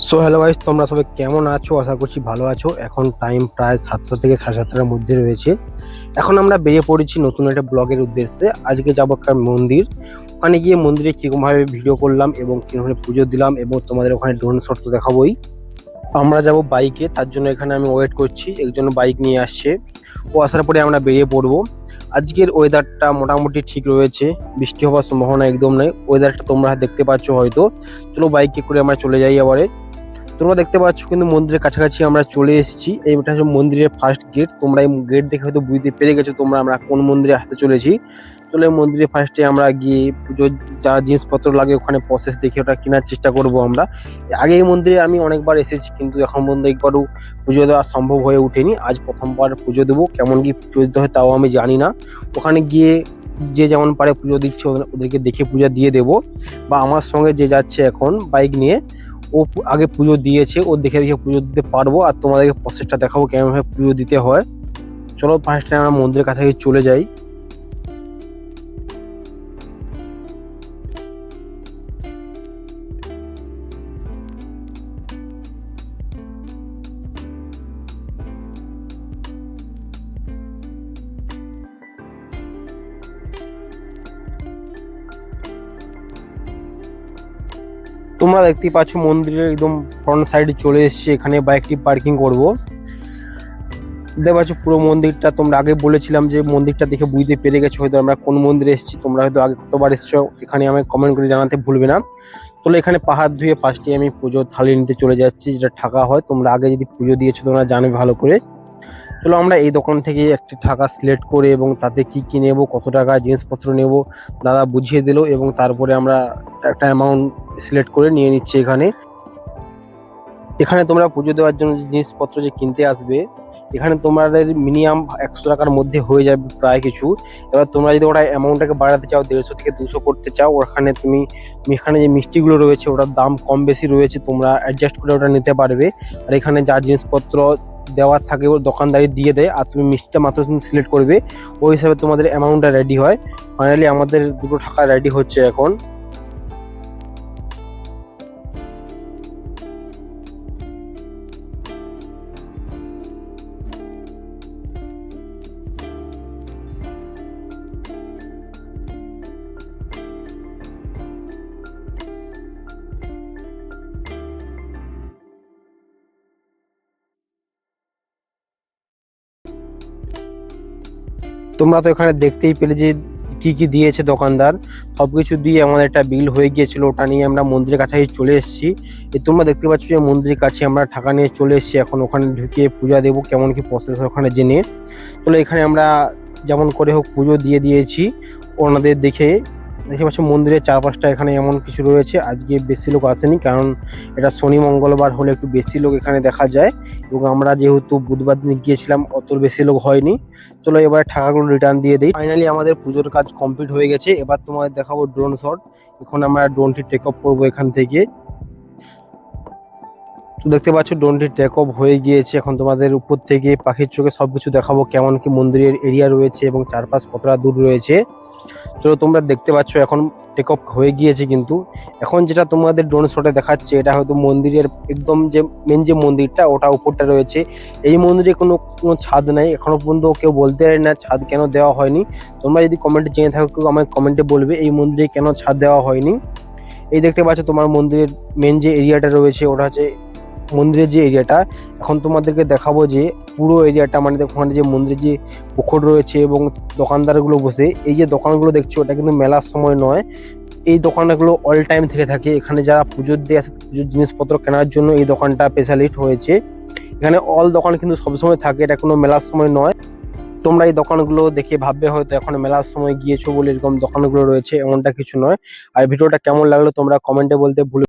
So hello guys, তোমরা সবাই কেমন আছো? আশা করছি ভালো আছো। এখন টাইম প্রায় 7টা থেকে 7:30টার মধ্যে রয়েছে। এখন আমরা বেরিয়ে পড়েছি নতুন একটা ব্লগের উদ্দেশ্যে। আজকে যাবো একটা মন্দির। ওখানে গিয়ে মন্দিরে কিরকমভাবে ভিডিও করলাম এবং কিরকম পুজো দিলাম এবং তোমাদের ওখানে ড্রোন শট তো দেখাবোই। আমরা যাব বাইকে, তার জন্য এখানে আমি ওয়েট করছি। একজন বাইক নিয়ে আসছে, ও আসার পরে আমরা বেরিয়ে পড়বো। আজকের ওয়েদারটা মোটামুটি ঠিক রয়েছে, বৃষ্টি হওয়ার সম্ভাবনা একদম নেই। ওয়েদারটা তোমরা দেখতে পাচ্ছ হয়তো। চলো বাইকে করে আমরা চলে যাই এবারে। তোমরা দেখতে পাচ্ছ কিন্তু মন্দিরের কাছাকাছি আমরা চলে এসেছি। এইটা হচ্ছে মন্দিরের ফার্স্ট গেট। তোমরা এই গেট দেখে হয়তো বুঝতে পেরে গেছো তোমরা আমরা কোন মন্দিরে আসতে চলেছি। চলে মন্দিরের ফার্স্টে আমরা গিয়ে পুজোর যা জিনিসপত্র লাগে ওখানে প্রসেস দেখে ওটা কেনার চেষ্টা করব আমরা। আগে এই মন্দিরে আমি অনেকবার এসেছি কিন্তু এখন পর্যন্ত একবারও পুজো দেওয়া সম্ভব হয়ে ওঠেনি। আজ প্রথমবার পুজো দেবো। কেমন কি পুজো দিতে হয় তাও আমি জানি না। ওখানে গিয়ে যে যেমন পারে পুজো দিচ্ছে ওদেরকে দেখে পূজা দিয়ে দেবো। বা আমার সঙ্গে যে যাচ্ছে এখন বাইক নিয়ে, ও আগে পুজো দিয়েছে, ও দেখে দেখে পুজো দিতে পারবো আর তোমাদেরকে প্রসেসটা দেখাবো কেমনভাবে পুজো দিতে হয়। চলো ফার্স্টে আমরা মন্দিরের কাছাকাছি চলে যাই। তোমরা দেখতেই পাচ্ছ মন্দিরের একদম ফ্রন্ট সাইডে চলে এসেছি। এখানে বাইকটি পার্কিং করব। দেখতে পাচ্ছ পুরো মন্দিরটা। তোমরা আগে বলেছিলাম যে মন্দিরটা দেখে বুঝতে পেরে গেছো হয়তো আমরা কোন মন্দিরে এসেছি। তোমরা হয়তো আগে কতবার এসেছো এখানে আমায় কমেন্ট করে জানাতে ভুলবে না। চলো এখানে পাহাড় ধুয়ে ফার্স্টে আমি পুজোর থালি নিতে চলে যাচ্ছি, যেটা ঠাকা হয়। তোমরা আগে যদি পুজো দিয়েছো তোমরা জানবে ভালো করে। চলো আমরা এই দোকান থেকে একটি টাকা সিলেক্ট করে এবং তাতে কি কি নেবো, কত টাকা জিনিসপত্র নেব দাদা বুঝিয়ে দিল এবং তারপরে আমরা একটা অ্যামাউন্ট সিলেক্ট করে নিয়ে নিচ্ছি। এখানে এখানে তোমরা পুজো দেওয়ার জন্য যে জিনিসপত্র যে কিনতে আসবে, এখানে তোমাদের মিনিমাম 100 টাকার মধ্যে হয়ে যাবে প্রায় কিছু। এবার তোমরা যদি ওটা অ্যামাউন্টটাকে বাড়াতে চাও, 150 থেকে 200 করতে চাও, ওখানে তুমি এখানে যে মিষ্টিগুলো রয়েছে ওটার দাম কম বেশি রয়েছে, তোমরা অ্যাডজাস্ট করে ওটা নিতে পারবে। আর এখানে যা জিনিসপত্র দেওয়ার থাকে ওর দোকানদারি দিয়ে দেয়, আর তুমি মিষ্টিটা মাত্র তুমি সিলেক্ট করবে, ওই হিসাবে তোমাদের অ্যামাউন্টটা রেডি হয়। ফাইনালি আমাদের 2 টাকা রেডি হচ্ছে এখন। তোমরা তো এখানে দেখতেই পেলে যে কি কি দিয়েছে দোকানদার। সবকিছু দিয়ে আমাদের একটা বিল হয়ে গিয়েছিল, ওটা নিয়ে আমরা মন্দিরের কাছে চলে এসেছি। তোমরা দেখতে পাচ্ছ যে মন্দিরের কাছে আমরা টাকা নিয়ে চলে এসেছি। এখন ওখানে ঢুকে পূজা দেবো, কেমন কি প্রসেস ওখানে জেনে। চলো এখানে আমরা যেমন করে হোক পুজো দিয়ে দিয়েছি ওনাদের দেখে। দেখতে পাচ্ছ মন্দিরের চারপাশটা এখানে এমন কিছু রয়েছে। আজকে বেশি লোক আসেনি, কারণ এটা শনি মঙ্গলবার হলে একটু বেশি লোক এখানে দেখা যায়, এবং আমরা যেহেতু বুধবার দিন গিয়েছিলাম অত বেশি লোক হয়নি। চলো এবার টাকাগুলো রিটার্ন দিয়ে দিই। ফাইনালি আমাদের পুজোর কাজ কমপ্লিট হয়ে গেছে। এবার তোমাদের দেখাবো ড্রোন শট। এখন আমরা ড্রোনটি টেক অফ করবো এখান থেকে। তো দেখতে পাচ্ছ ড্রোনটি টেক অফ হয়ে গিয়েছে। এখন তোমাদের উপর থেকে পাখির চোখে সবকিছু দেখাবো, কেমন কি মন্দিরের এরিয়া রয়েছে এবং চারপাশ কতটা দূর রয়েছে। তো তোমরা দেখতে পাচ্ছ এখন টেক অফ হয়ে গিয়েছে। কিন্তু এখন যেটা তোমাদের ড্রোন শটে দেখাচ্ছে এটা হয়তো মন্দিরের একদম যে মেন যে মন্দিরটা ওটা উপরটা রয়েছে। এই মন্দিরে কোনো কোনো ছাদ নাই, এখনো পর্যন্ত কেউ বলতে পারে না ছাদ কেন দেওয়া হয়নি। তোমরা যদি কমেন্টে জেনে থাকো কেউ আমাকে কমেন্টে বলবে এই মন্দিরে কেন ছাদ দেওয়া হয়নি। এই দেখতে পাচ্ছ তোমার মন্দিরের মেন যে এরিয়াটা রয়েছে ওটা হচ্ছে মন্দিরের যে এরিয়াটা। এখন তোমাদেরকে দেখাবো যে পুরো এরিয়াটা, মানে দেখো ওখানে যে মন্দিরের যে পুকুর রয়েছে এবং দোকানদারগুলো বসে, এই যে দোকানগুলো দেখছো এটা কিন্তু মেলার সময় নয়, এই দোকানগুলো অল টাইম থেকে থাকে। এখানে যারা পুজোর দিয়ে আসে পুজোর জিনিসপত্র কেনার জন্য এই দোকানটা স্পেশালিস্ট হয়েছে। এখানে অল দোকান কিন্তু সবসময় থাকে, এটা কোনো মেলার সময় নয়। তোমরা এই দোকানগুলো দেখে ভাববে হয়তো এখন মেলার সময় গিয়েছো বলে এরকম দোকানগুলো রয়েছে, এমনটা কিছু নয়। আর ভিডিওটা কেমন লাগলো তোমরা কমেন্টে বলতে ভুল